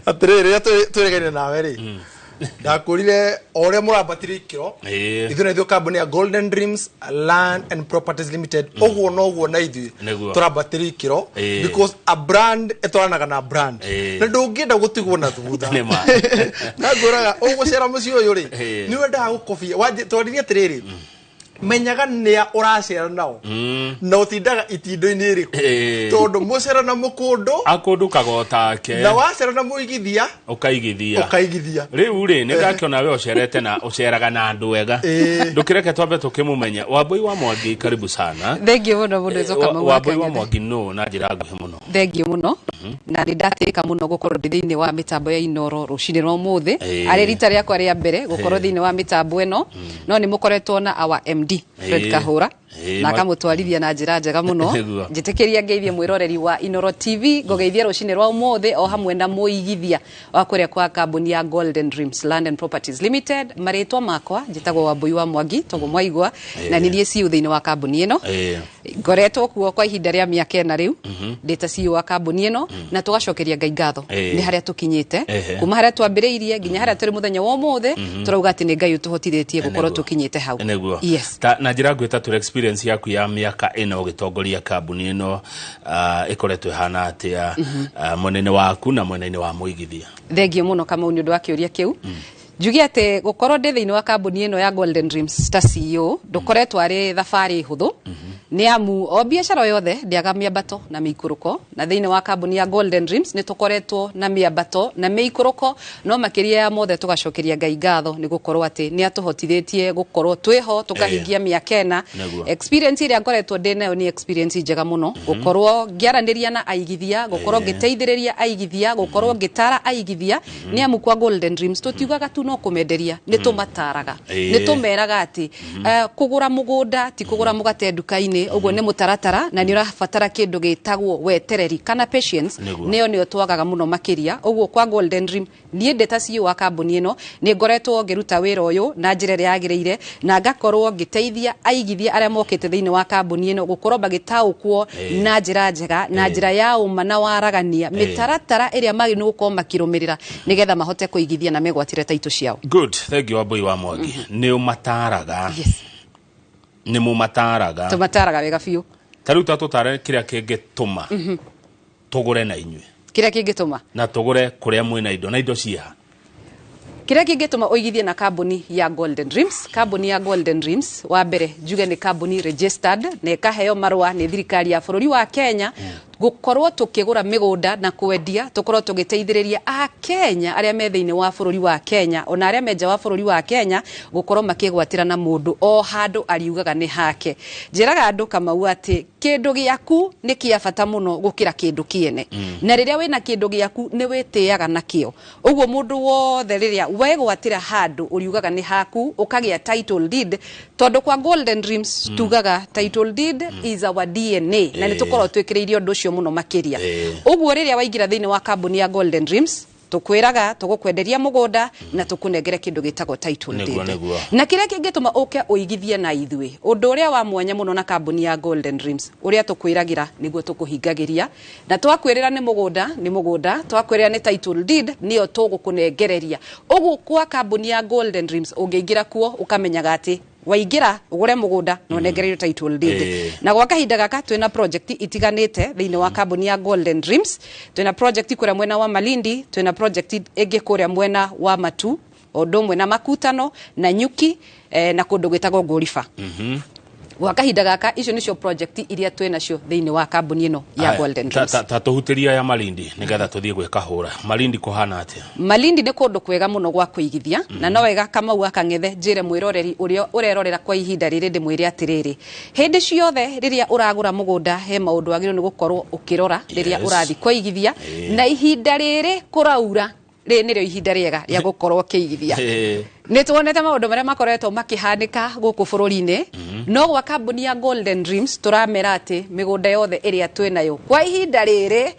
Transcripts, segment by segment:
atiriri turegene nawe ri ndakurire ore murabatiri kiro ithune thio company ya Golden Dreams Land and Properties Limited ogwo no na ithu turabatiri kiro because a brand etwaranaga na brand na ndungienda gutigwo na thutha na ngoraga ogwo cera mucio uyu ri ni wenda gukobia twaririe atiriri menyaga nia uracera nao no tindaga itindo-ini riku tondu mucera na mukundu akundu kagotake na wacera na muigithia ukaigithia riu ri ni ngakiona we ucerete na uceraga na andu wega ndukireke twambe tukimumenya Wambui wa Mwangi karibu sana thengi muno mundu zoka mwa Wambui wa Mwangi no na njira nguhi muno thengi muno na ni ndatika muno gukorwo thiini wa mitambo ya Inoro rucini rwa muthi ari rita riakwa ria mbere gukorwo thiini wa mitambo eno no ni mukoretwo na our MD Fred Kahura na kamutwarithia na njira njega muno njitikiria ngeithie mwiroreri wa Inoro TV ngogeithia rucini rwa muthi o hamwe na muigithia wa kuria kwa kambuni ya Golden Dreams Land and Properties Limited maritwa makwa njitagwo Wambui wa Mwangi togo mwaigwa na ni CEO thiini wa kambuni eno ngoretwo kuo kwa ihinda ria miaka ena riu ndita CEO wa kambuni eno na tugacokeria Ngai ngatho ni haria tukinyite kuma haria twambiriirie nginya haria turi muthenya wa umuthi turauga ati ni Ngai utuhotithitie gukorwo tukinyite hau yes na njira ngwita tu experience yaku ya miaka ena ugitongoria kambuni eno ikoretwe hana atia munene waku na munene wa muigithia thengi muno kama ni undu wa kiuria kiu Jugi ate gukorwo ndi thiini wa kambuni eno ya Golden Dreams ta CEO ndukoretwo ari thabari huthu ni amu o biashara yothe ndiaga miambato na miikuruko na thiini wa kambuni ya Golden Dreams ni tukoretwo na miambato na miikuruko no makiria ya mothe tugacokeria Ngai ngatho ni gukorwo ati ni atuhotithitie gukorwo twiho tukahingia miakena experience ira ngoretwo ndi nayo ni experience njega muno gukorwo ngiaraniria na aigithia gukorwo ngiteithiriria aigithia gukorwo ngitara aigithia ni amu kwa Golden Dreams tutiugaga tu no kumenderia ni tumataraga ni tumeraga ati kugura mugunda ti kugura mugate nduka-ini uguo ni mutaratara na ni urabatara kindu gitagwo wetereri kana patience nio twagaga muno makiria uguo kwa Golden Dream nie ndeta CEO wa kambuni eno ni ngoretwo ngiruta wira uyu na njira ria yagirire na ngakorwo ngiteithia aigithia aria mokite thiini wa kambuni eno gukorwo bagitaukwo na njira njega na njira ya uma na waragania mitaratara iria magi no gukorwo makirumirira nigetha mahote kuigithia na megwatire taito ciao good thank you Wambui wa Mwangi ni umataraga ni mumataraga tumataraga wega fiu tariu tatutare kiria kingituma tugure na inywe kiria kingituma na tugure kuria mwina indo na indo ciha kiria kingituma uigithie na kambuni ya Golden Dreams kambuni ya Golden Dreams wa mbere juge ni kambuni registered na ikaheo marua ni thirikari ya bururi wa Kenya gukorwo tukigura migunda na kwendia tukorwo tugiteithiriria a Kenya aria me thiini wa bururi wa Kenya ona aria menja wa bururi wa Kenya gukorwo makigwatira na mundu o handu ariugaga ni hake njiraga andu Kamau ati kindu giaku ni kia bata muno gukira kindu kiene na riria wina kindu giaku ni witiaga nakio uguo mundu wothe riria wegwatira handu uriugaga ni haku ukagia title deed tondu kwa Golden Dreams tugaga title deed is our DNA na ni tukorwo twikiriirio undu ucio muno makiria uguo riria waingira thiini wa kambuni ya Golden Dreams tukwiraga tugukwenderia mugunda na tukunengere kindu gitagwo title deed na kiria kingituma uke uigithie na ithwe undu uria wa mwanya muno na kambuni ya Golden Dreams uria tukwiragira niguo tukuhingagiria na twakwirira ni mugunda twakwirira ni title deed niyo tugukunengereria ugu kwa kambuni ya Golden Dreams ungiingira kuo ukamenyaga ati waingira ugure mugunda no negererio title deed na gwa kahinda gaka twina project itiganite thiini wa kambuni ya Golden Dreams twina project kuria mwena wa Malindi twina project ege kuria mwena wa Matu odumwe na Makutano na Nyuki na kundu gwitagwo Nguriba gwa kahinda gaka icio nicio project iria twina cio thiini wa kambuni eno ya Golden Dreams ta tuhutiria ya Malindi nigetha tuthie gwika hura Malindi kuhana atia Malindi ni kundu kwega muno gwa kuigithia na no wega Kamau akang'ethe njire mwiroreri uria urerorera kwa ihinda riri ndimwire atiriri hindi ciothe riria uragura mugunda he maundu agiro ni gukorwo ukirora riria urathi kuigithia na ihinda riri kuraura nirio ihinda riega ya gukorwo kiigithia ni tuonete maundu maria makoretwo makihanika guku bururi-ini no gwa kambuni ya Golden Dreams turamera ati migunda yothe iria twinayo kwa ihinda riri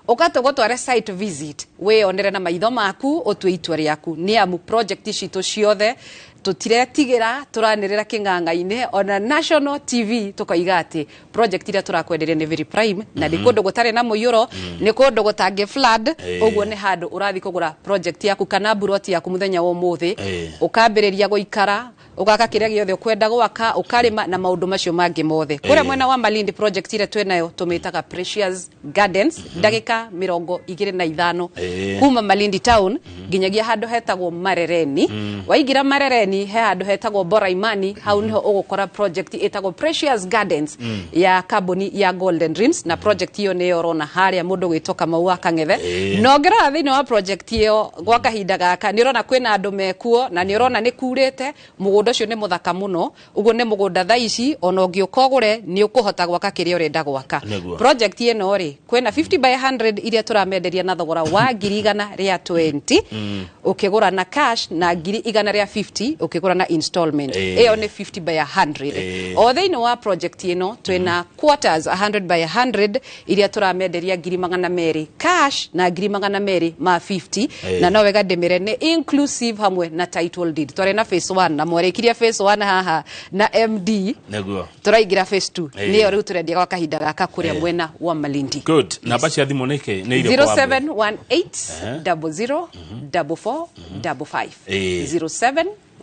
ukatogotware site visit we onere na maitho maku utwe itwa riaku ni amu project citu ciothe tutiretigera turanirira king'ang'a-ini ona National TV tukoiga ati project ira turakwenderia ni very prime na ndi kundu gutari na muyuro ni kundu gutange flood uguo ni handu urathi kugura project yaku kana buroti yaku muthenya wa umuthi ukambiriria guikara ugaka kiria giothe ukwenda gwaka ukarima na maundu macio mangi mothe kuria mwena wa Malindi project ire twenayo tumitaga Precious Gardens ndagika 25 kuma Malindi town ginyagia handu hetagwo Marereni waigira Marereni he handu hetagwo Boraimani hau niho ugukora project itagwo Precious Gardens ya kambuni ya Golden Dreams na project iyo ni yorona haria mundu gwitoka Maua Kang'ethe nongera thini wa project iyo gwa kahinda gaka ni urona kwina andu mekuo na ni urona ni kurite mugunda ucio ni muthaka muno uguo ni mugunda thaici ona ungiuka ugure ni ukuhota gwaka kiria urenda gwaka project ino ri kwina 50 by 100 iria turamenderia na thogora wa 120 ukigura na cash na 150 ukigura na installment iyo ni 50 by 100 o thini wa project ino twina quarters 100 by 100 iria turamenderia 200 cash na 200 ma 50 na no wega ndimire ni inclusive hamwe na title deed twari na phase 1 na mwarekiria phase 1 haha na MD neguo turaigira phase 2 niyo riu turendia kwa kahinda gaka kuria mwena wa Malindi. Good. Namba cia thimu nike ni ile kwa 0718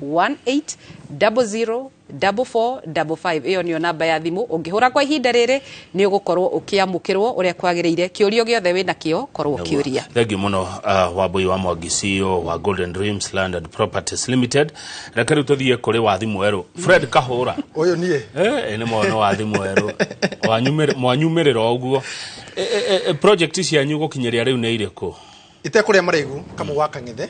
004455 0718 iyo niyo namba ya thimu ungihura kwa ihinda riri ni ugukorwo ukiamukirwo uria kwagiriire kiurio giothe wina kio korwo kiuria. Thank you muno Wambui wa Mwangi CEO wa Golden Dreams Land and Properties Limited. Rekaru tuthie kuri wa thimu eru Fred Kahura uyu nie ni mwana wa thimu eru mwanyumirira oguo project cia nyugo kinyeria riu ni iriku ite kuria marigu kamu wa Kang'ethe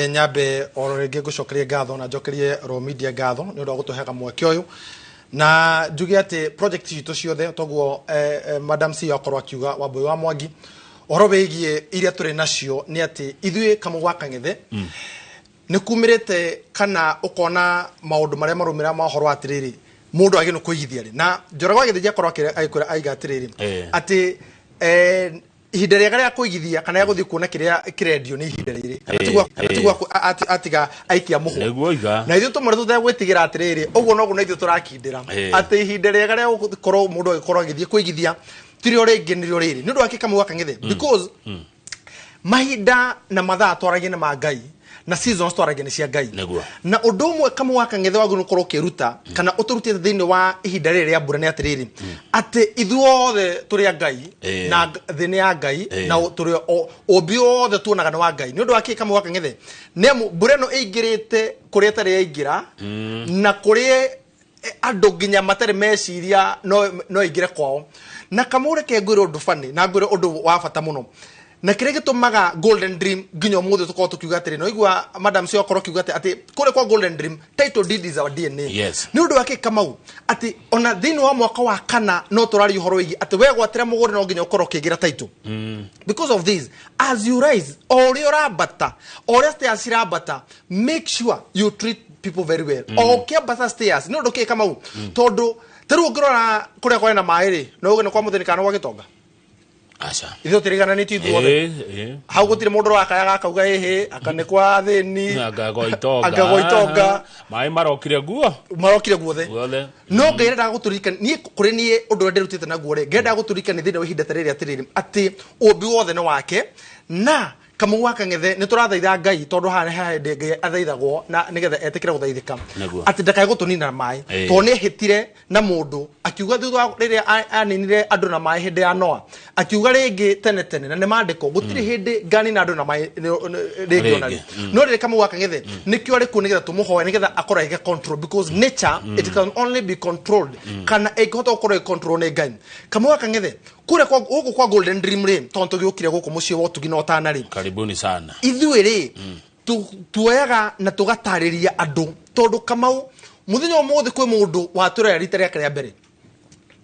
nyambe ororege gucokeria ngatho na njokerie Raw Media ngatho ni undu gutuhega mweke uyu na njuge ati project citu ciothe toguo Madam CEO akorwo akiuga Wambui wa Mwangi oro begie iria turi nacio ni ati ithui kamu wa Kang'ethe ni kumirite kana ukona maundu maria marumira mahoro atiriri mundu agino kuigithia ri na njoragwa githia korwo aikwira aiga atiriri ati ihinda rĩega rĩa kũigithia kana ya gũthiĩ kuona kĩrĩa kĩrendio nĩ ihinda rĩrĩ atigwa atiga aikia mũhu na ithuĩ tũmwe tũtegwĩtigĩra atĩrĩrĩ ũguo noguo na ithuĩ tũrakindĩra atĩ ihinda rĩega rĩa gũkorwo mũndũ agĩkorwo agĩthiĩ kũigithia tĩrĩo rĩngĩ nĩrĩo rĩrĩ nĩ ũndũ wa Kamu wa Kang'ethe because mahinda na mathaa twaragia na ma Ngai na seasons twaragia nĩ cia Ngai na ũndũ ũmwe Kamu wa Kang'ethe wagu nĩũkorwo ũkĩruta kana ũtũrutĩte thĩinĩ wa ihinda rĩrĩ rĩa mbura nĩ atĩrĩrĩ atĩ ithuothe tũrĩ a Ngai na thĩ nĩ ya Ngai na tũrĩ ũmbi othe tuonaga nĩ wa Ngai nĩ ũndũ wa Kamu wa Kang'ethe nĩ amu mbura ĩno ĩingĩrĩte kũrĩa ĩtarĩ yaingĩra na kũrĩ andũ nginya matarĩ meciria no ĩingĩre kwao na kamũre kengwĩre ũndũ bani na ngwĩre ũndũ wa bata mũno na kire gitumaga Golden Dream nginya muthe tuko tukiuga atiri no igwa Madam CEO akorwo kiuga ati kure kwa Golden Dream title deed is our DNA ni undu wake Kamau ati ona thini wa mwaka wa kana no turari uhoro igi ati we gwatira mugore no nginya ukorwo kigira title because of this as you rise or your bata or stay sirabata make sure you treat people very well okay bata stairs no ndoke Kamau tondu teru ngirora kure kwa na mairi no ugene kwa mutheni kana wa gitonga acha itho tirigana ni titu wothe hau gutire mundu wakayaga akauga ehe akanekwa thini agagoitonga mai marokire guo the no ngerenda guturika ni kuri ni undu nderutite na guo re ngerenda guturika ni thina ihinda tariri atiriri ati umbi wothe no wake na Kamu wa Kang'ethe ni turathaitha Ngai tondu ha ndenge athaithagwo na nigetha etikire guthaithika ati ndakae gutunina mai to ni hitire na mundu akiuga thutha riria aninire andu na mai hindi ya Noa akiuga ringi tene na ni mandiko gutiri hindi ngani na andu na mai ringi onari no riri Kamu wa Kang'ethe nikio riku nigetha tumuhoe nigetha akora ige control because nature it can only be controlled kana ikihota gukora control ni Ngai Kamu wa Kang'ethe kure kwa huko kwa Golden Dream ri tonto giukire guku mucie wotu gina otana ri karibuni sana ithuĩ ri tuoyaga na tugatariria andu tondu Kamau muthenya umuthi kwi mundu waturera rita rĩake rĩa mbere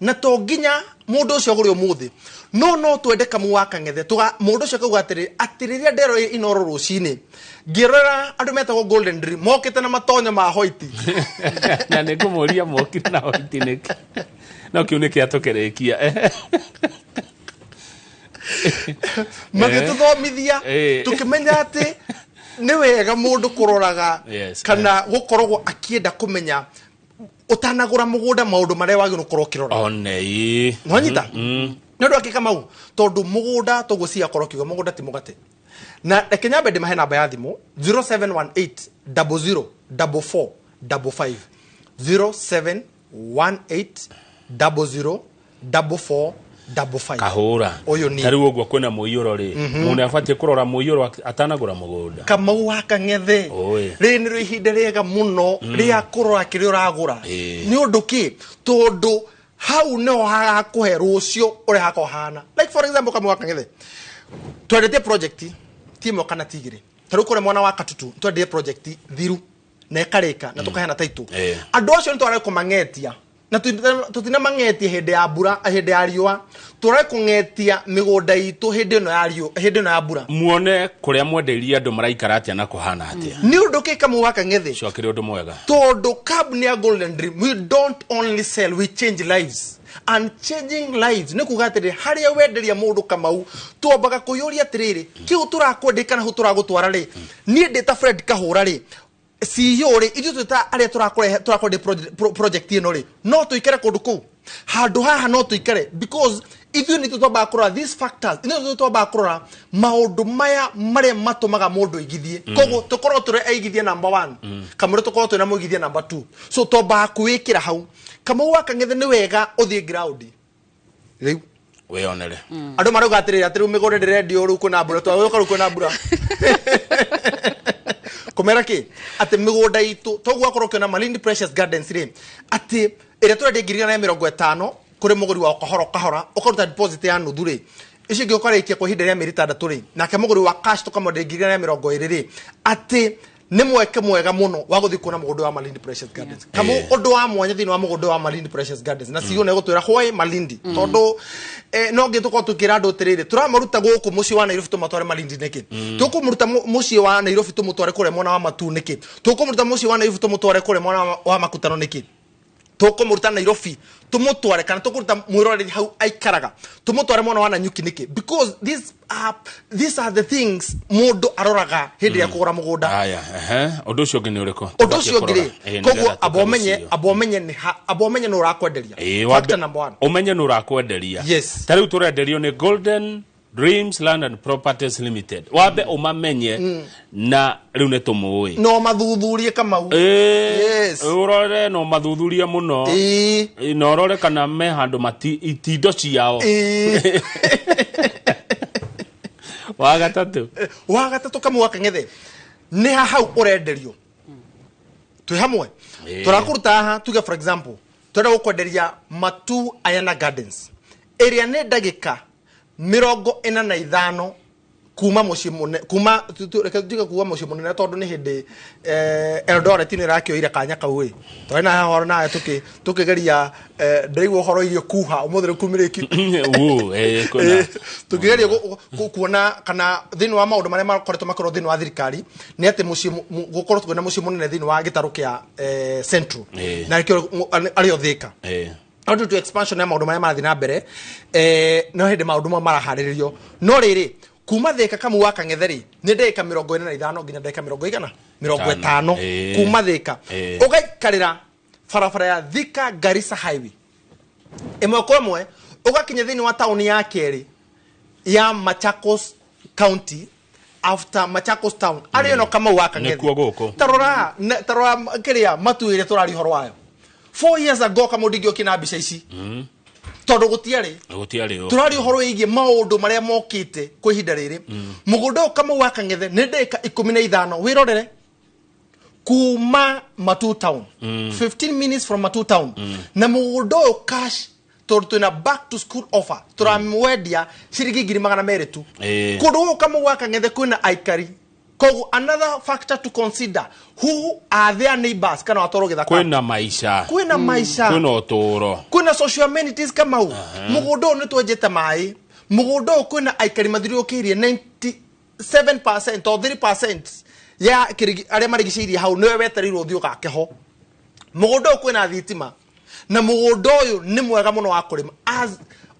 na to nginya mundu ucio guri umuthi no twende Kamu wa Kang'ethe mundu ucio kauga atiriria ndero inoro rucini ngirora andu metagwo Golden Dream mokite na matonya ma hoiti na ningumuria mokire na hoiti niki no kiunike atokerekia magituthomithia tukimenya ati ni wega mundu kuroraga kana gukoragwo akienda kumenya utanagura mugunda maundu maria wagi gukorwo kirora onei nwanyita ndu akika mau tondu mugunda tugucia korwo kiugo mugunda ti mugate na Kenya bede mahe namba ya thimu 0718 00 4455 0718 00 4455 kahura oyo ni tari uguo kwena muiyuro ri mundu afatie kurora muiyuro atanagura mugunda Kamau wa Kang'ethe ri ni ihinde riega muno ria kurora kiri uragura ni undu ki tondu hau no hagakuhe rucio uri hako hana like for example Kamau wa Kang'ethe twendete project timo kana tigire taru kore mwana wa Katutu twendete project thiru na ekarika na tukahana taitu andu acio ntwara kumangetia na tutina mangetia hende ya mbura hende ya riua turai kungetia migunda itu hende no ya riu hende no ya mbura muone kuria mwendeirie andu maraikara atia na kuhana atia ni undu ki Kamau wa Kang'ethe cokire undu mwega tondu kambuni ya Golden Dream we don't only sell, we change lives. And changing lives ni kugatire haria wenderia mundu Kamau tuombaga kuyuria tiriri kiu turakwendeka na hu turagutwara ri ni ndeta Fred Kahura ri CEO ri ithu tuta aria turakore project ino ri no tuikare kundu ku handu haha no tuikare because ithu ni tutomba kurora these factors ino tutomba kurora maundu maya mare matumaga mundu igithie kogo tukorwo turi aigithie number 1 kamuri tukorwo tuna muigithie number 2 so tomba kuikira hau Kamau wa Kang'ethe ni wega uthie ground riu weyonere andu maruga atirira atiru migore ndirendio ru kuna mbura twagoka ru kuna mbura kumera ki ati migunda itu togwa korokyo na Malindi Precious Gardens ri ati ire turi ngiri na 50 kuri muguri wa kahora ukaruta deposit ya nuthu ri icio ngi ukarikia kwa hinda ya meri 6 ri nake muguri wa cash tukamode ngiri na 20 ri ati ni mweke mwega muno wa guthi kuona mugunda wa Malindi Precious Gardens Kamau undu wa mwanya thini wa mugunda wa Malindi Precious Gardens na siyo ne gutwira hoi Malindi tondu no ngi tuko tukira andu tiriri turamaruta guku muci wa Nairobi tumatware Malindi niki tukumuruta muci wa Nairobi tumutware kure mwana wa Matu niki tukumuruta muci wa Nairobi tumutware kure mwana wa Makutano niki tukumuruta Nairobi tumutware kana tukuruta mwiroreri hau aikaraga tumutware mwana wa Nanyuki niki because these are the things mundu aroraga hindi ya kugura mugunda aya undu ucio ngini uriko undu ucio ngiri koguo abomenye no urakwenderia factor number 1 umenye no urakwenderia yes tariu turenderio ni Golden Dreams Land and Properties Limited wabe umamenye na riu ne tumuwi no mathuthurie Kamau yes urore no mathuthurie muno no urore kana me handu itindo ciao wagatatu Kamau wa Kang'ethe ni hau urenderio twi hamwe turakuruta ha tuge for example twenda gukwenderia Matu Ayana Gardens area ne ndagika 45 kuma muci munene kuma reka tuge kuwa muci munene tondu ni hindi Eldoret ni rakio ira kanya kau twena haho na tukigeria ndaiwo horo irio kuha umuthire kumiriki kuna tukigeria kuona kana thini wa maundu maria makoretwo makorwo thini wa thirikari ni ati muci gukorwo twena muci munene thini wa gitaru kia Central na rikio ario Thika auto to expansion ya maundu maria marathi na mbere no hindi maundu maraharirio no riri kuma Thika Kamau wa Kang'ethe ri ni ndeka 45 nginya ndeka 50 kuma Thika ugaikarira farafara ya Thika Garissa Highway imwe kwa imwe ugakinya thini wa town ya Keri ya Machakos County after Machakos town ari no Kamau wa Kang'ethe tarora kiria Matu ile turari horo wayo 4 years ago Kamau ndigio kina bica ici tondu gutiari turari horo igie maundu maria mokite kwa ihinda riri mugunda Kamau wa Kang'ethe ni ndeka 15 wirorere kuma Matu town 15 minutes from Matu town na mugunda cash tortuna back to school offer turamwedia ciringi 200 tu kundu Kamau wa Kang'ethe kuna aikari kogu another factor to consider who are their neighbors kana watoro githaka kwina maisha kwina otoro kwina social amenities Kamau mugunda ni twenjete mai mugunda kwina aikari mathiriukirie 97% or 3% ya aria marigicirie hau niwe weterirwo thio gakeho mugunda kwina thitima na mugunda uyu ni mwega muno wa kurima as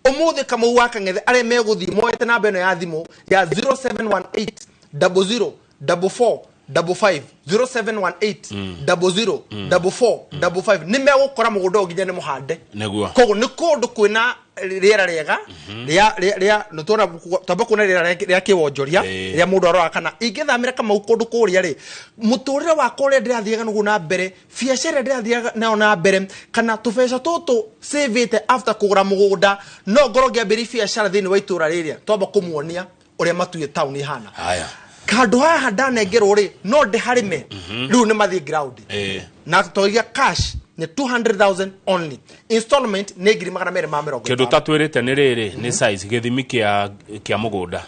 umuthi Kamau wa Kang'ethe aria meguthi moete namba eno ya thimu ya 0718 00 4455 0718 00 4455 nä megåkora må gå nda å nginya nä må hande koguo nä kå ndå kwä na rä era rä ega tamba kuona rä era rä a kä wonjoria rä a må ndå aroa kana ingä thamä ra kamau kå ndå kå rä a rä må tå rä re wakwa å rä a ndä rathiaga naguo na mbere biacara ndä rathiaga nayo na mbere kana tå beca tå tå savete after kå gå ra må gå nda no ngorwo ngä ambä ria biacara thä inä wa itå ra rä rä a twamba kå muonia å rä a matuä tauni ihana kandu haha ndanengerwo ri no ndi harime riu ni mathi ground na toiga cash ni 200,000 only installment ni ngiri magana mere ma mero kindu tatwirite ni riri ni size githimi kia mugunda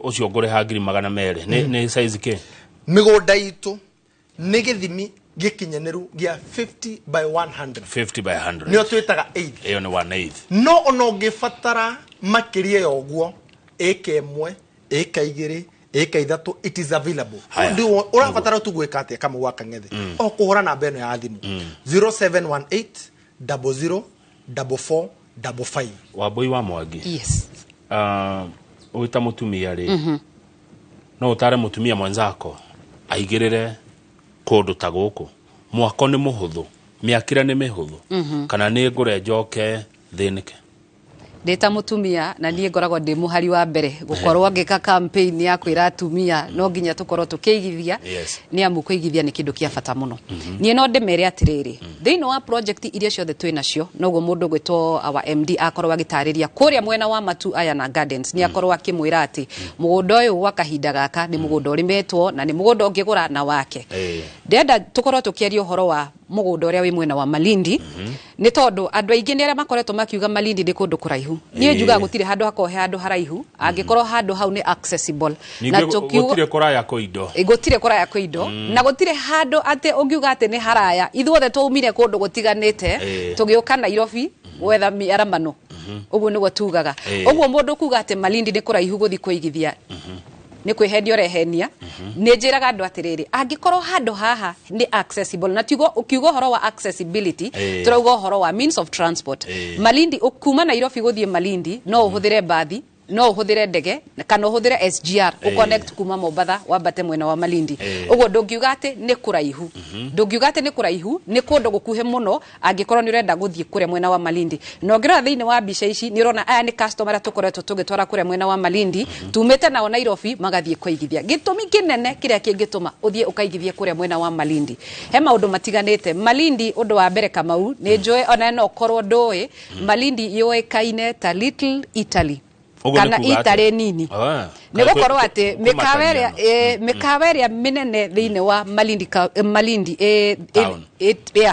ucio ngure ha ngiri magana mere ni size ke migunda itu ni githimi gikinyeneru gia 50 by 100 ni otwitaga 8 iyo ni 1/8 no ono gifatara makirie yoguo ekemwe ekaigiri eka ithatu it is available ndio urabatara tu gweka atia kama waka ng'ethe o kuhura na beno ya thimu 0718 00 4455 Wambui wa Mwangi yes uita mutumia ri no utare mutumia mwanzako aigirire kundu ta guku mwako ni muhuthu miakira ni mihuthu kana ni ngure njoke thinike ndeta mutumia na nie ngoragwo ndi muhari wa mbere gukorwo ngika campaign ya kwira atumia no nginya tukorwo tukiigithia ni amu kuigithia ni kindu kia bata muno nie no ndemere atiriri thiino wa project iria ciothe twinacio noguo mundu gwitwo our MD akorwo agitariria kuria mwena wa Matu aya na Gardens ni akorwo akimwira ati mugunda uyu wa kahinda gaka ni mugunda urimetwo na ni mugunda ungigura na wake ndenda tukorwo tukiaria uhoro wa mugunda uria wi mwena wa Malindi ni tondu andu aingi ni aria makoretwo makiuga Malindi ndi kundu kuraihu nie njuga gutire handu hakohe handu haraihu angikorwo handu hau ni accessible na gutire kuraya kwa indo na gutire handu ate ungiuga ate ni haraya ithuothe twaumire kundu gutiganite tugiuka Nairobi wetha miaramano uguo niguo tugaga uguo mundu kuga ate Malindi ni kuraihu guthi kuigithia ni kwihendia rehenia ni njiraga andu atiriri angikorwo handu haha ni accessible na tigo ukiuga horo wa accessibility turauga horo wa means of transport Malindi ukuma Nairobi guthie Malindi no uhuthire bathi no uhuthire ndege kana uhuthire SGR uconnect kuma Mombasa wambate mwena wa Malindi uguo ndungiuga ati ni kuraihu ni kundu gukuhe muno angikorwo ni urenda guthie kure mwena wa Malindi no ngira thiini wa bica ici ni rona aya ni customer tukoretwo tugitwara kure mwena wa Malindi tumete nao Nairobi magathie kuigithia gitumi kinene kiria kingituma uthie ukaigithie kure mwena wa Malindi he maundu matiganite Malindi undu wa mbere Kamau ni njue ona no korwo ndui Malindi yoekaine ta Little Italy kana Italy nini ni gukorwo ati mikaweria minene thiine wa Malindi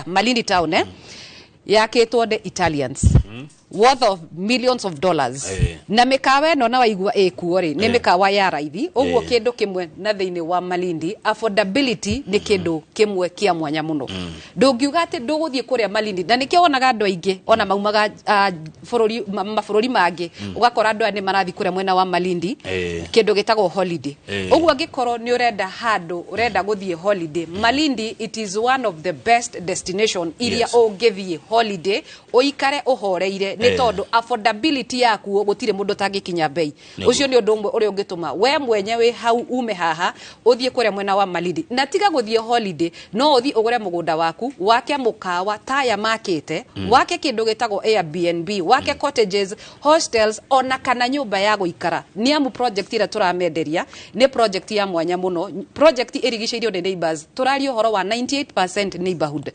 Malindi town yakitwo the Italians worth of millions of dollars na mikawa no na waigua ekuori ni mikawa ya raithi uguo kindu kimwe na thiini wa Malindi affordability ni kindu kimwe kia mwanya muno ndungiuga ati nduguthie kuria Malindi na nikio wonaga andu aingi ona maumaga mabũrũri mangi ugakora andu ani marathi kuria mwena wa Malindi kindu gitagwo holiday uguo angikorwo ni urenda handu urenda guthie holiday Malindi it is one of the best destination iria ungithie holiday uikare uhoreire ni tondu affordability yaku gutire mundu tangikinya bei ucio ni undu umwe uri ungituma we mwenyewe hau ume haha uthie kuria mwena wa Malindi na tiga guthie holiday no uthi ugure mugunda waku wake mukawa taya makete wake kindu gitagwo Airbnb wake cottages hostels ona kana nyumba ya guikara ni amu project ira turamenderia ni project ya mwanya muno project irigiceirio ni neighbors turario horo wa 98% neighborhood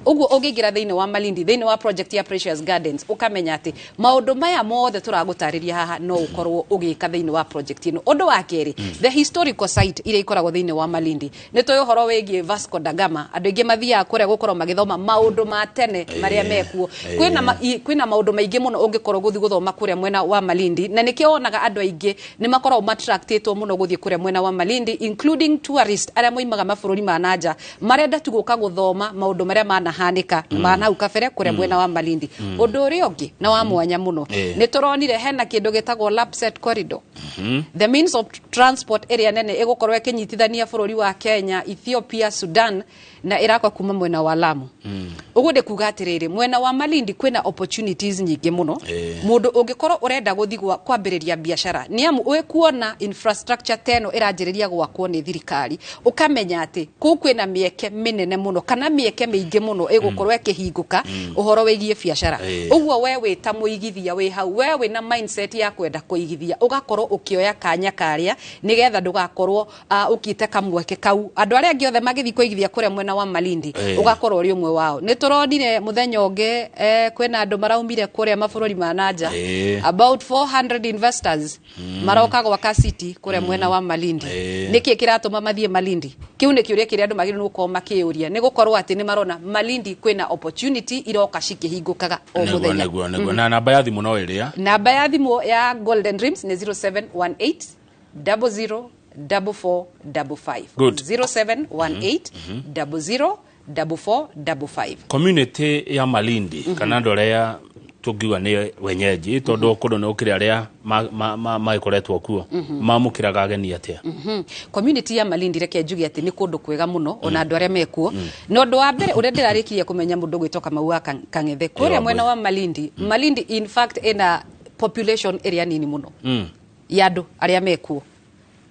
uguo ugigira thiini wa Malindi thiini wa project ya Precious Gardens ukamenya ati maundu maya mothe turagutariria haha no ukorwo ugika thiini wa project ino undu wa keri the historical site ire ikoragwo thiini wa Malindi ni toyo horo wegie Vasco da Gama andu ingi mathia kuria gukorwo magithoma maundu ma tene maria mekuo kwina maundu maingi muno ungikorwo guthi guthoma kuria mwena wa Malindi na nikio onaga andu aingi ni makorwo attractitwo muno guthi kuria mwena wa Malindi including tourists aria moimaga mabũrũri ma nanja marenda tuguka guthoma maundu maria mana mahanika mana hau kabere kure mwena wa Malindi undu uri ongi na wa mwanya muno ni turonire hena kindu gitagwo Lapset corridor the means of transport area nene igukorwo kinyitithania bururi wa Kenya, Ethiopia, Sudan na irakwa kuma mwena wa Lamu ugu de kuga atiriri mwena wa Malindi kwina opportunities nyingi muno mundu ungikorwo urenda guthigwa kwambiriria biashara ni amu kuona infrastructure teno iranjiriria gwakwo ni thirikari ukamenya ati ku kwina mieke minene muno kana mieke miingi muno igukorwo ikihinguka uhoro wigie biashara uguo we wita muigithia we hau we wina mindset ya kwenda kuigithia ugakorwo ukioya kanya karia nigetha ndugakorwo ukite kamweke kau andu aria angi othe magithi kuigithia kuria mwena wa Malindi ugakorwo uri umwe wao ni turonire muthenya ungi kwina andu maraumire kuria mabururi ma nanja about 400 investors maroka gwaka city kuria mwena wa Malindi niki kiratuma mathie Malindi kiu ni kiuria kiria andu magiru nuko makiuria ni gukorwo ati ni marona Malindi kwina opportunity iroka cikihingukaga o muthenya na namba ya thimu no iria namba ya thimu ya Golden Dreams ni 0718 00 4455 0718 00 4455 community ya Malindi kana ndorea tugiwa ni wenyeji tondu kundo no kire aria maikoretwo kuo mamukiraga ageni atia community ya Malindi reke njugi ati ni kundu kwega muno ona andu aria mekuo no ndu wa mbere uria ndirarikiria kumenya mundu gwitoka Maua Kang'ethe kuria mwena wa Malindi Malindi in fact ina population area nini muno ya andu aria mekuo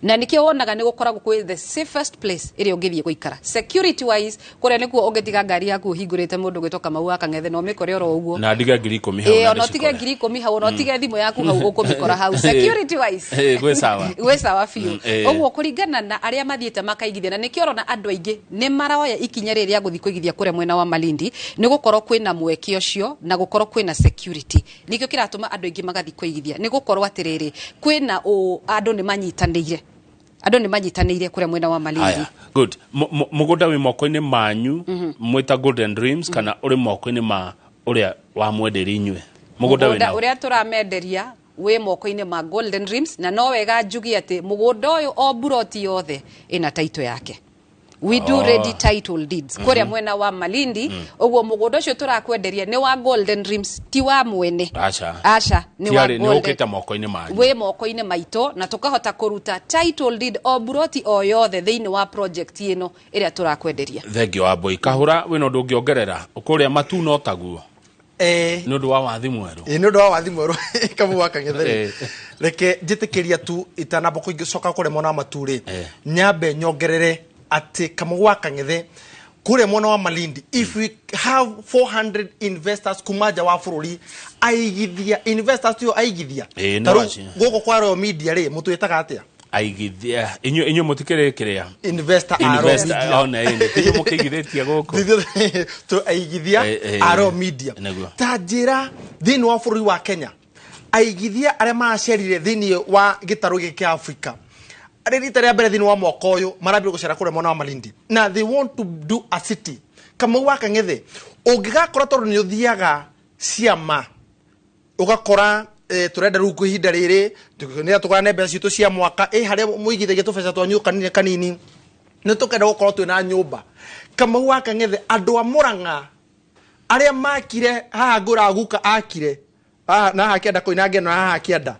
na nikio wonaga ni gukoragwo kwi the safest place iri ungithie guikara security wise kuria nikuo ungetiga ngari yaku hingurite mundu gwitoka Maua Kang'ethe no mikore oro uguo na ndiga 10,000 hau ona tige 10,000 hau ona tige thimu yaku hau ukumikora hau security wise gwe sawa fiu uguo kuringana na aria mathiete makaigithia na nikio rona andu aingi ni maraoya ikinya riria guthi kuigithia kuria mwena wa Malindi ni gukorwo kwina mweke ucio na gukorwo kwina security nikio kiratuma andu aingi magathi kuigithia ni gukorwo atiriri kwina andu ni manyitanire ando ni manyitanire kuria mwena wa Malindi good mugunda wi moko-ini manyu mwita Golden Dreams kana uri moko-ini ma uria wa mwenderi inywe mugunda wina uria turamenderia we moko-ini ma Golden Dreams na no wega njugi ati mugunda uyu o buroti yothe ina title yake we do ready title deeds kuria mwena wa Malindi uguo mugunda ucio turakwenderia ni wa Golden Dreams ti wa mwene acha ni wa Golden ni ukita moko-ini manyu we moko-ini maito na tukahota kuruta title deed o buroti o yothe thiini wa project ino iria turakwenderia thengio wa boy kahura we no ndungiongerera ukuria matu no taguo nundu wa wathi mweru nundu wa wathi mweru Maua Kang'ethe reke njitikiria tu itanamba kuigicoka kuria mona maturi nyambe nyongerere ati Maua Kang'ethe kuria mwana wa Malindi if we have 400 investors kumaja wa bururi aigithia investors tu aigithia taru goko kwa Royal Media ri mutu itaga atia aigithia inyo mutikire kiria investor ona inyo mukigithitie goko to aigithia Royal Media tajira thini wa bururi wa Kenya aigithia aria macerire thini wa gitaru giki Africa arerita ria mbere thini wa mwaka uyu marambire gucera kuria mwana wa Malindi na they want to do a city Maua Kang'ethe ungigakora tondu ni uthiaga ciama ugakora turenda ru kuhinda riri ni tukora nembe citu cia mwaka haria muigithagia tubesa twanyu kanini ni tukenda gukorwo twina nyumba Maua Kang'ethe andu a Murang'a aria makire haha ngura guka akire na hakienda koina ngeno haha hakienda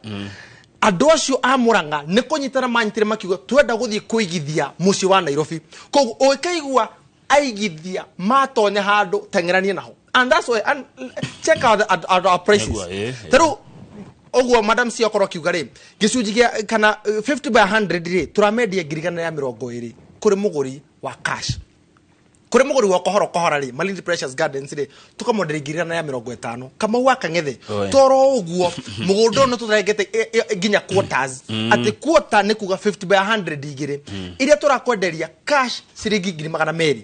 andu acio a Murang'a ni kunyitana manyitire makiuga twenda guthie kuigithia muci wa Nairobi koguo ukaigua aigithia matonya handu tengeranie naho and that's why check out our prices taru oguo madam si okoro kiuga ri gicunji gia kana 50 by 100 ri turamendia ngirigana ya 20 kuri muguri wa cash kuri muguri wa kohora ri Malindi Precious Gardens ri tukamondera ngirigana ya 50 Maua Kang'ethe toro oguo mugundo no tutarengete ginya quarters ati quarter ni kuga 50 by 100 igire iria turakwenderia cash ciringi 200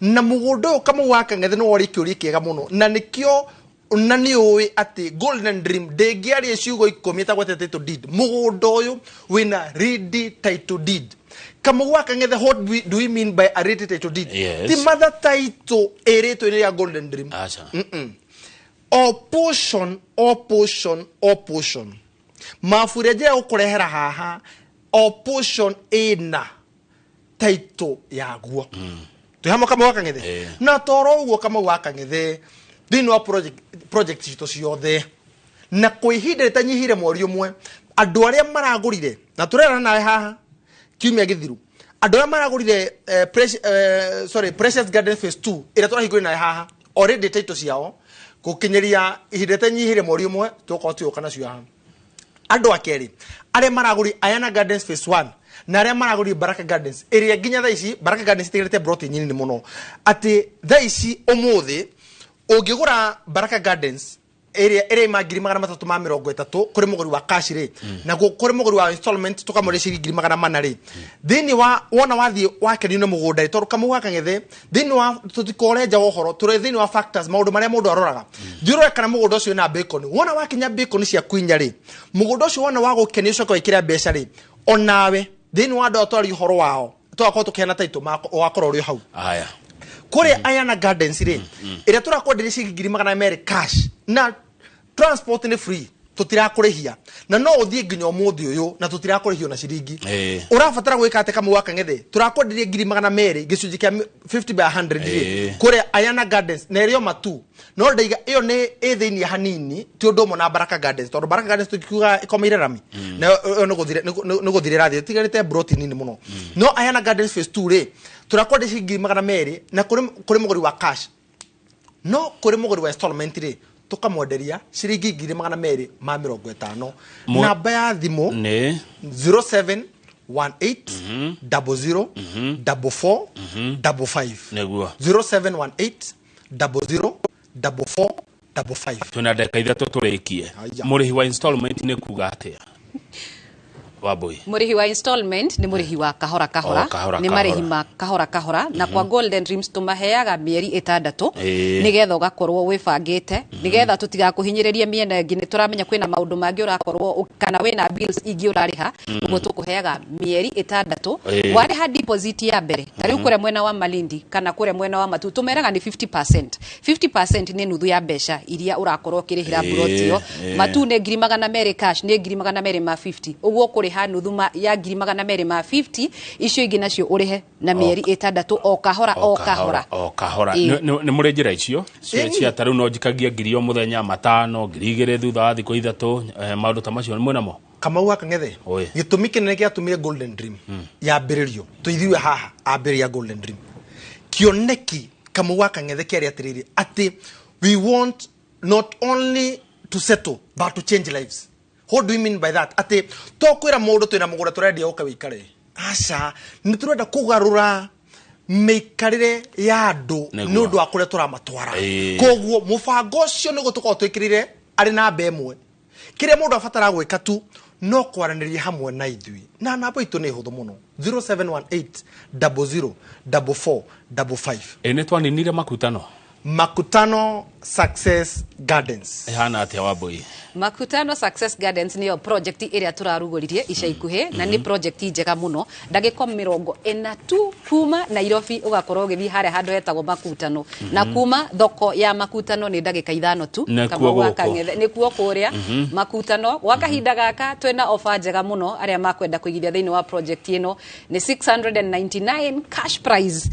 na mugundo Maua Kang'ethe no wori kiuri kiega muno na nikio na ni owe ati Golden Dream de giari ciugo ikomita gwete title deed mugundo uyu wina ready title deed Maua Kang'ethe what do we mean by a ready title deed the mother title ereto ni ya Golden Dream all portion mafureje ukurehera haha all portion ina title yaguo tuhamo kama waka ngethe na toro ugo kama waka ngethe thini wa project cito ciothe na kwihinde tanyihire mwori umwe andu aria maragurire na turera nawe haha kiumia githiru andu aria maragurire Precious Garden Phase 2 ira turahingure nawe haha already title ciao gukinyeria ihinde tanyihire mwori umwe tuko tuyoka nacio haha andu akeri aria maraguri Ayana Gardens Phase 1 na aria maraguri Baraka Gardens area ginya tha ici Baraka Gardens tigirite broti nyini muno ati tha ici umuthi ungigura Baraka Gardens area magiri 330 kuri muguri wa cash ri na kuri muguri wa installment tukamore ciringi 400 ri thini wa wona wathie wakeni no mugunda toru kamu waka ngethe thini wa tutikoreja wohoro turi thini wa factors maundu maria mundu aroraga thiro kana mugunda ucio na bacon wona wakinya bacon cia kwinya ri mugunda ucio wona wagukeni ucio kwa ikira mbeca ri onawe thini wa ndo twari horo wao twakwa tukena taito wakoro uri hau aya kore Ayana Gardens ri ira turakondire ciringi 200 cash na transport ni free tutirakurihia na no uthie nginya umuthi uyu na tutirakurihio na ciringi urafatara gwika ate kama waka ngethe turakondirie 200 gicunji kia 50 by 100 ri kore Ayana Gardens na irio matu no ndaiga iyo ni ithini hanini ti undu mo na Baraka Gardens tondu Baraka Gardens tukiuga ikomeire rami na no guthire rathi tigarite broti nini muno no Ayana Gardens Phase 2 ri turakondirie ciringi 200 na kuri muguri wa cash no kuri muguri wa installment ri tukamwenderia ciringi 250 namba ya thimu ni 0718 00 44 55 neguo 0718 00 44 55 tuna ndeka ithatu turikie murihi wa installment ni kuga atia Waboi. Murihi wa installment ni murihi wa kahora kahora ni marihi ma kahora kahora na kwa Golden Dreams tumaheaga mieri 6 nigetha ugakorwo wibangite nigetha tutigakuhinyiririe miena ingi ni turamenya kwina maundu mangi urakorwo kana wina bills ingi urariha ugo tukuheaga mieri 6 wariha deposit ya mbere na riu kure mwena wa Malindi kana kure mwena wa Matu tumeraga ni 50% ni nuthu ya mbeca iria urakorwo kirihira brotio Matu ne 200 cash ne 250 ugo kuri hanudhuma ya 250 icio ingi nacio urihe na mieri 6 o kahora ni murenjira icio cia taru no jikagia ngiri o muthenya 5 2 thutha wa thiko 3 maundu ta macio ni namo kama waka ngethe gitumi kinene kia tumire Golden Dream ya biririo tuithiwe haha abiria Golden Dream kioneki kama waka ngethe kia atiriri ati we want not only to settle but to change lives. What do you mean by that? Ate tokwira mundu twina mugura turendia uka wikare aca ni turenda kugarura meikarire ya andu nundu wa kuria turamatwara koguo mubango ucio ni gutuko twikirire ari na mbe emwe kiria mundu afatara gwika tu no kwaraniria hamwe na ithui na namba itu ni huthu muno 0718 00 44 55 ene twaninire Makutano Success Gardens hana atia Waboi Makutano Success Gardens niyo project iria turaruguririe ica ikuhe na ni project njega muno ndagiko 40 tu kuma Nairobi ugakorwo githi hare handu hetagwo Makutano na kuma thoko ya Makutano ni ndagika 5 tu kama waka ngethe ni kuo kuria Makutano wakahinda gaka twena offer njega muno aria makwenda kuigithia thiini wa project ino ni 699 cash prize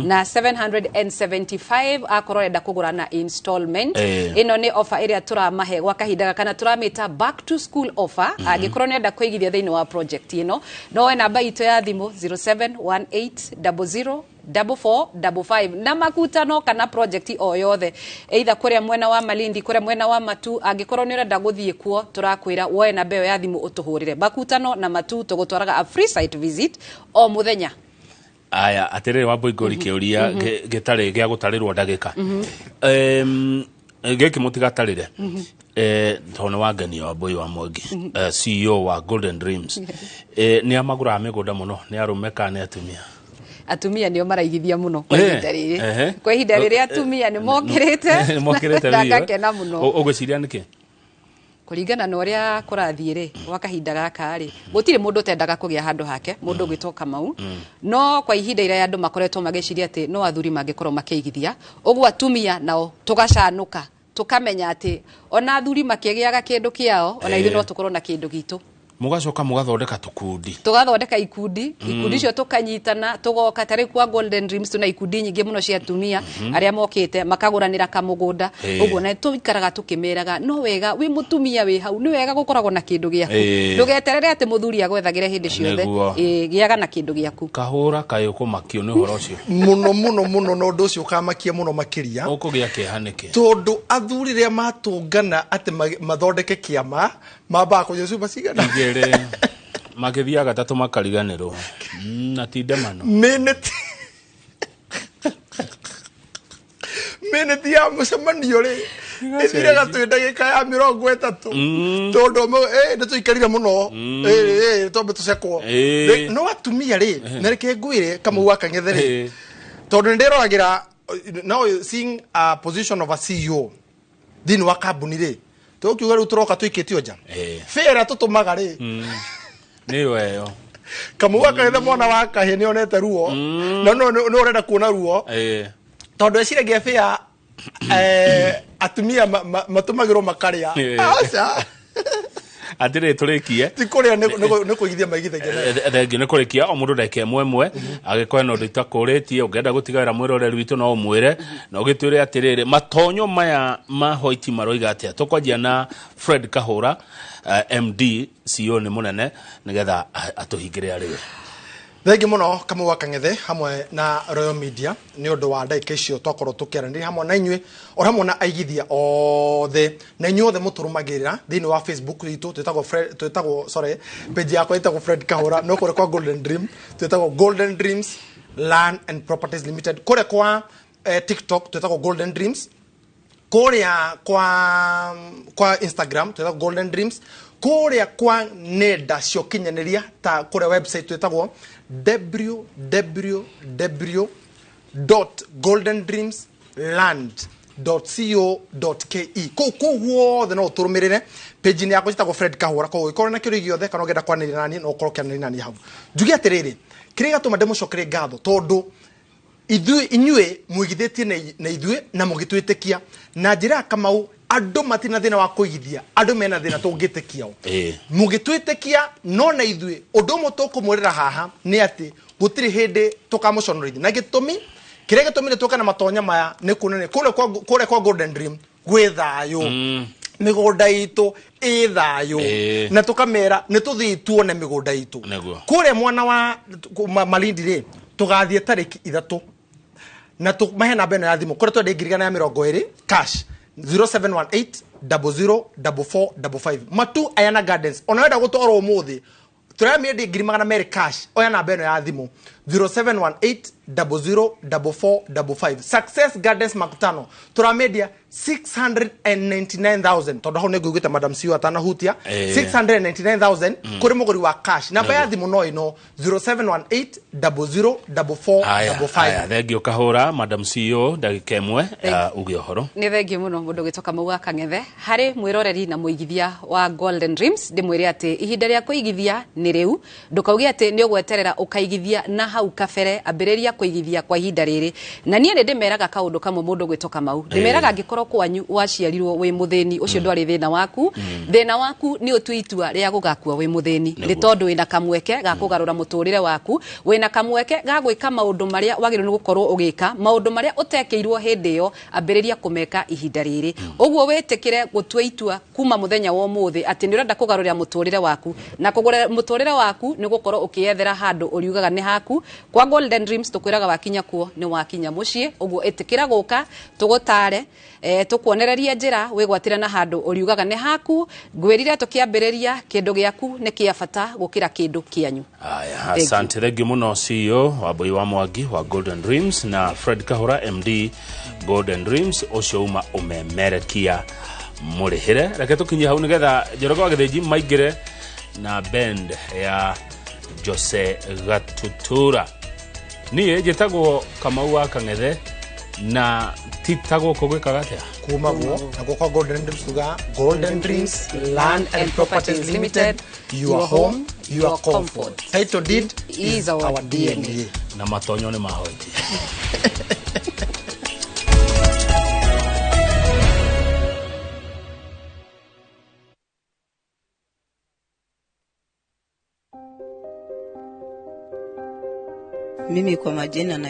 na 775 akorwo enda kugura na installment ino ni offer iria turamahe wakahinda gaka na turamita back to school offer agikorwo nenda kuigithia thiini wa project ino no namba itu ya thimu 0718 004455 na Makutano kana project o yothe either kuria mwena wa Malindi kuria mwena wa Matu agikorwo ni urenda guthie kuo turakwira woe na mbeo ya thimu utuhurire Makutano na Matu tugutwaraga a free site visit o muthenya aya atirire Waboi ngori kiuria gitari gia gutarirwo ndagika geki mutigatarire tono wagani Waboi wa Mwangi CEO wa Golden Dreams ni amagura migunda muno ni arumeka ni atumia nio maraigithia muno kwa ihinda riri kwa ihinda riri atumia ni mokirete ndakena muno ugwiciria niki kuringana na uria kurathiire wakahinda gaka ri gutire mundu tendaga kugia handu hake mundu gwitoka mau no kwa ihinda ira andu makoretwo magiciria ati no athuri mangikorwo makiigithia ugu atumia nao tugacanuka tukamenya ati ona athuri makigiaga kindu kiao ona ithu no tukorwo na kindu gitu mugacoka mugathondeka tukundi tugathondeka ikundi icio tukanyitana tugoka tari kwa Golden Dreams tuna ikundi nyingi muno cia tumia aria mokite makaguranira kamugunda uguo na tuikaraga tukimeraga no wega wi mutumia wi hau ni wega gukoragwo na kindu giaku ndugeterere ati muthuri agwethagire hindi ciothe giaga na kindu giaku kahura kayuko makio ni horo cio muno no ndu cio kamakia muno makiria ukugia kihanike tondu athuri ria matungana ati mathondeke kiama mamba ko Yesu basigana igere magithia gatatu makariganirwo na tindemano minute ya mucemanio ri ithiraga twendagika ya 30 tondu nituikarire muno tombe tucekwo no atumia ri na reke ngwire kama waka ngetheri tondu ndiroagira now seeing a position of a CEO thini wa kambuni ri tukiuga riu turoka tuikitio nja fera tutumaga ri ni weyo kama waka ngetheri mwana wa kahie ni onete ruo na no urenda kuona ruo tondu eciragia fea atumia matumagirwo makaria aca atire turikie tikuria ne kuigithia maigithagia thengi ne kurikia o mundu ndeke mwemwe agikoe no nditakuritie ungenda gutigaira mwirore rwitu no umwire no gitwire atiriri matonyo maya mahoiti maroiga atia tukwanjia na Fred Kahura MD CEO ni munene nigetha atuhingire ari Thengi muno kama wakangethe hamwe na Royal Media ni undu wa ndagika icio twakorwo tukiaranira hamwe na inywe o hamwe na aigithia othe na inyuothe muturumagirira thini wa Facebook itu twetagwo page yakwa itagwo Fred Kahura no kore kwa Golden Dream twetagwo Golden Dreams Land and Properties Limited kore kwa TikTok twetagwo Golden Dreams korea kwa Instagram twetagwo Golden Dreams korea kwa nenda cio kinyaneria ta kore website twetagwo www.goldendreamsland.co.ke ko wothe no turumirire page ni yakwa itagwo Fred Kahura ko ikora na kiro giothe kana ngenda kwanirira nani no korwo kianirira nani hau njugi atiriri kiriga tuma demucokere ngatho tondu inyue muigithitie na ithue na mugitwitikia na njira Kamau andu matina thina wa kuigithia andu mena thina tungitikiao mugitwitikia no na ithue undu mo tukumurira haha ni ati gutiri hindi tukamuconorithia na gitumi kire gitumire tuka na matonya maya ni kunene kule kwa Golden Dream gwithayo migunda itu ithayo na tukamera ni tuthii tuone migunda itu kule mwana wa Malindi ri tugathie tariki 3 na tumahe na beno ya thimu kore twende ngirigana ya 20 cash 0718004455 matu Ayana Gardens ona wenda gutwaro umuthi turamie ngirigana mere cash oya na beno ya thimu 0718004455 Success Gardens Makutano turamedia 699,000 tondu ho negugita madam CEO atana hutia 699,000 kuri muguri wa cash namba ya thimu no ino 0718004455 aya thengio Kahura madam CEO ndagika imwe ugio horo ni thengio muno mundu gitoka Mau Kang'ethe hari mwiroreri na muigithia wa Golden Dreams ndimwire ati ihinda ria kuigithia ni riu ndukauge ati ni ugweterera ukaigithia na hau kabere ambiriria kuigithia kwa ihinda riri na nie ndimeraga kaundu kamwe mundu gwitoka Mau ndimeraga ngikoro kwanyu waciarirwo wi muthini ucio ndwari thina waku ni utuitua ria gugakua wi muthini ni tondu wina kamweke ga kugarura muturire waku wina kamweke ga gwika maundu maria wagiru ni gukorwo ugika maundu maria utekeirwo hindi yo ambiriria kumeka ihinda riri uguo wetekire gutua itua kuma muthenya wa umuthi ati ni urenda kugarurira muturire waku na kugura muturire waku ni gukorwo ukiethera handu uriugaga ni haku kwa Golden Dreams tukwiraga wakinya kuo ni wakinya mucii uguo etikira guka tugutare tukuonereria njira wigwatira na handu uriugaga ni haku ngwirire tukiambiriria kindu giaku ni kia bata gukira kindu kianyu aya asante thengio muno CEO wa Boi wa Mwangi wa Golden Dreams na Fred Kahura MD Golden Dreams ucio uma umemerekia murihire reke tukinyia hau nigetha Njoroge wa Githinji maingire na band ya Jose Gatutura nie jetagwo Kamau Kang'ethe na titagwo kugwikaga atia kuma guo na kwa Golden Dreams tuga Golden Dreams Land and Properties Limited your home your comfort title deed is our DNA na matonyo ni mahoiti Mimi kwa majina na